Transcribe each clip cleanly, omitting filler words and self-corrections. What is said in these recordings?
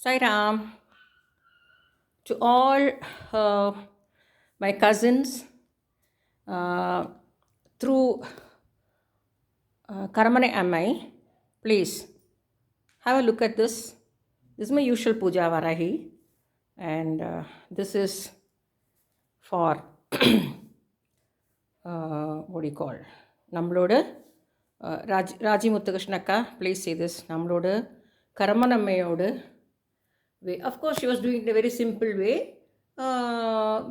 Sai Ram, to all uh, my cousins uh, through Karamane Amai, please have a look at this. This is my usual puja Varahi, and this is for what do you call? நம்மளோட Raji முத்துகிருஷ்ணக்கா please see this நம்மளோட கரமனம்மையோட way. Of course, she was doing it in a very simple way,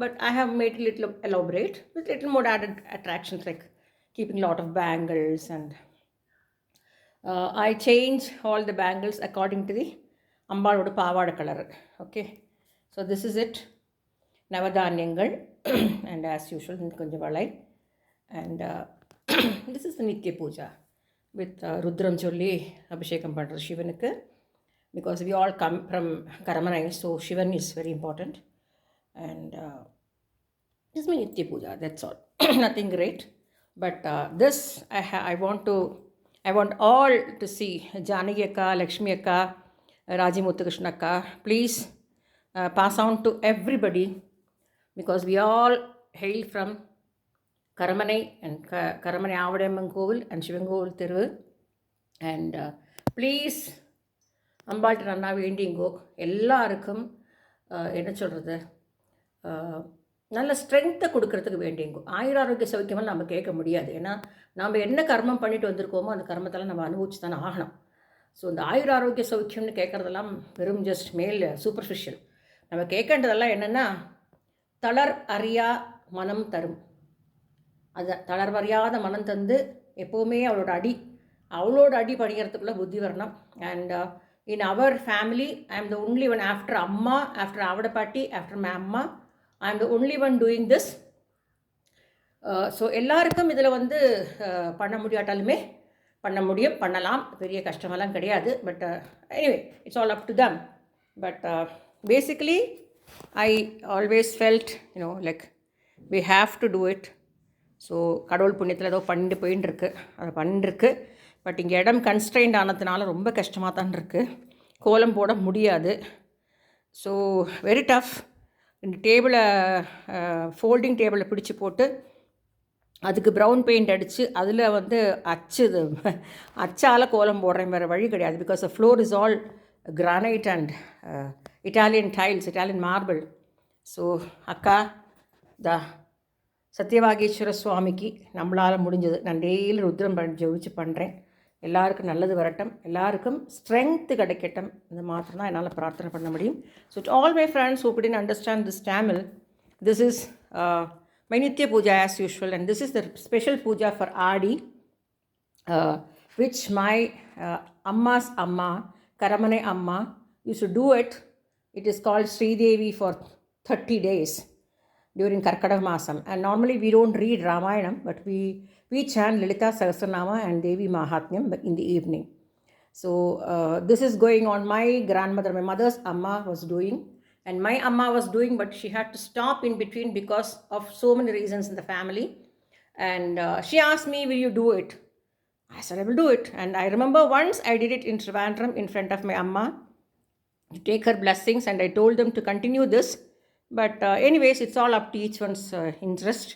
but I have made it a little elaborate with little more added attractions like keeping a lot of bangles and I change all the bangles according to the Ambaloda Pavada color. Okay, so this is it. Navadhanyangal and as usual Kunjavalai and this is the Nitya Puja with Rudram Cholli Abhishekam Pandra Shivanukku because we all come from Karamanai, so Shivan is very important. And this is my Nitya Puja, that's all. Nothing great. But this, I want all to see Janaki Akka, Lakshmi Akka, Raji Muthukrishna Akka. Please pass on to everybody because we all hail from Karamanai and Karamanai Avadamman Kovil and Shivan Kovil Thiru. And please அம்பாள்கிட்ட நன்னா வேண்டிங்கோ எல்லாருக்கும் என்ன சொல்கிறது நல்ல ஸ்ட்ரென்த்தை கொடுக்கறதுக்கு வேண்டிங்கோ ஆயுராரோக்கிய சௌக்கியமாக நம்ம கேட்க முடியாது. ஏன்னா நம்ம என்ன கர்மம் பண்ணிட்டு வந்திருக்கோமோ அந்த கர்மத்தெல்லாம் நம்ம அனுபவிச்சு தானே ஆகணும். ஸோ இந்த ஆயுராரோக்கிய சௌக்கியம்னு கேட்குறதெல்லாம் வெறும் ஜஸ்ட் மேல் சூப்பர்ஃபிஷியல். நம்ம கேட்கன்றதெல்லாம் என்னென்னா தளர் அறியா மனம் தரும். அது தளர்வறியாத மனம் தந்து எப்போவுமே அவளோட அடி படிக்கிறதுக்குள்ளே புத்தி வரணும். And in our family, I am the only one after Amma, after Avadapatti, after my Amma, I am the only one doing this. So எல்லாருக்கும் இதில் வந்து பண்ண முடியாட்டாலுமே பண்ண முடியும், பண்ணலாம், பெரிய கஷ்டமெல்லாம் கிடையாது. But anyway, it's all up to them. But basically, I always felt, like we have to do it. So கடவுள் புண்ணியத்தில் ஏதோ போயின்னு இருக்கு, அதை பண்ணிருக்கு. பட் இங்கே இடம் கன்ஸ்ட்ரெயின்ட் ஆனதுனால ரொம்ப கஷ்டமாக தான் இருக்குது. கோலம் போட முடியாது. So very tough. இந்த டேபிளை ஃபோல்டிங் டேபிளை பிடிச்சி போட்டு அதுக்கு ப்ரௌன் பெயிண்ட் அடித்து அதில் வந்து அச்சால் கோலம் போடுறேன், வேறு வழி கிடையாது. Because the floor is all granite and Italian tiles, Italian marble. So அக்கா சத்யவாகீஸ்வர சுவாமிக்கு நம்மளால் முடிஞ்சது நான் டெய்லி ருத்ரம் ஜெபிச்சு பண்ணுறேன். எல்லாருக்கும் நல்லது வரட்டும், எல்லாருக்கும் ஸ்ட்ரென்த்து கிடைக்கட்டும், இந்த மாத்திரம் தான் என்னால் பிரார்த்தனை பண்ண முடியும். So to all my friends who didn't understand this Tamil, this is my Nitya Puja as usual, and this is the special puja for Adi, which my Amma's Amma, Karamanai Amma, used to do it. It is called Sridevi for 30 days during Karkadaga Masam. And normally we don't read Ramayanam, but we chant Lalita Sahasranama and Devi Mahatmyam in the evening. So this is going on. My grandmother, my mother's Amma was doing, and my Amma was doing, but she had to stop in between because of so many reasons in the family. And she asked me, will you do it? I said, I will do it. And I remember once I did it in Trivandrum in front of my Amma to take her blessings, and I told them to continue this. But anyways, it's all up to each one's interest.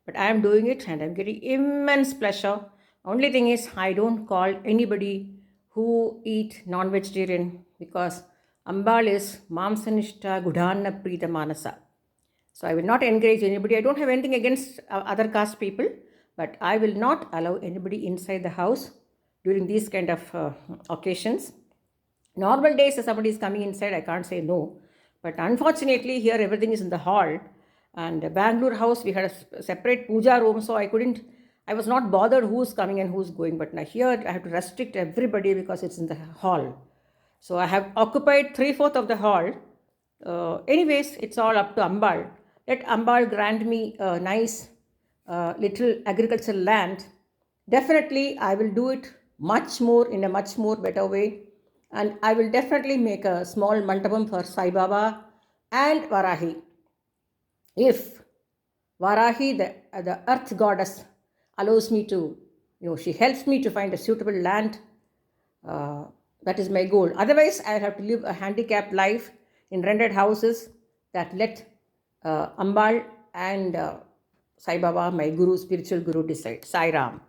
But I am doing it and I'm getting immense pleasure. Only thing is, I don't call anybody who eat non-vegetarian because Ambal is Mamsanishta Gudhana Prita Manasa. So I will not encourage anybody. I don't have anything against other caste people, but I will not allow anybody inside the house during these kind of occasions. Normal days, if somebody is coming inside, I can't say no. But unfortunately, here everything is in the hall. And Bangalore house, we had a separate puja room, so I was not bothered who's coming and who's going. But now here, I have to restrict everybody because it's in the hall. So I have occupied 3/4 of the hall. Anyways, it's all up to Ambal. Let Ambal grant me a nice little agricultural land. Definitely, I will do it in a much more better way. And I will definitely make a small mandapam for Sai Baba and Varahi. If Varahi, the earth goddess, allows me to, she helps me to find a suitable land, That is my goal. Otherwise, I have to live a handicapped life in rented houses that let Ambal and Sai Baba, my guru, spiritual guru, decide. Sai Ram.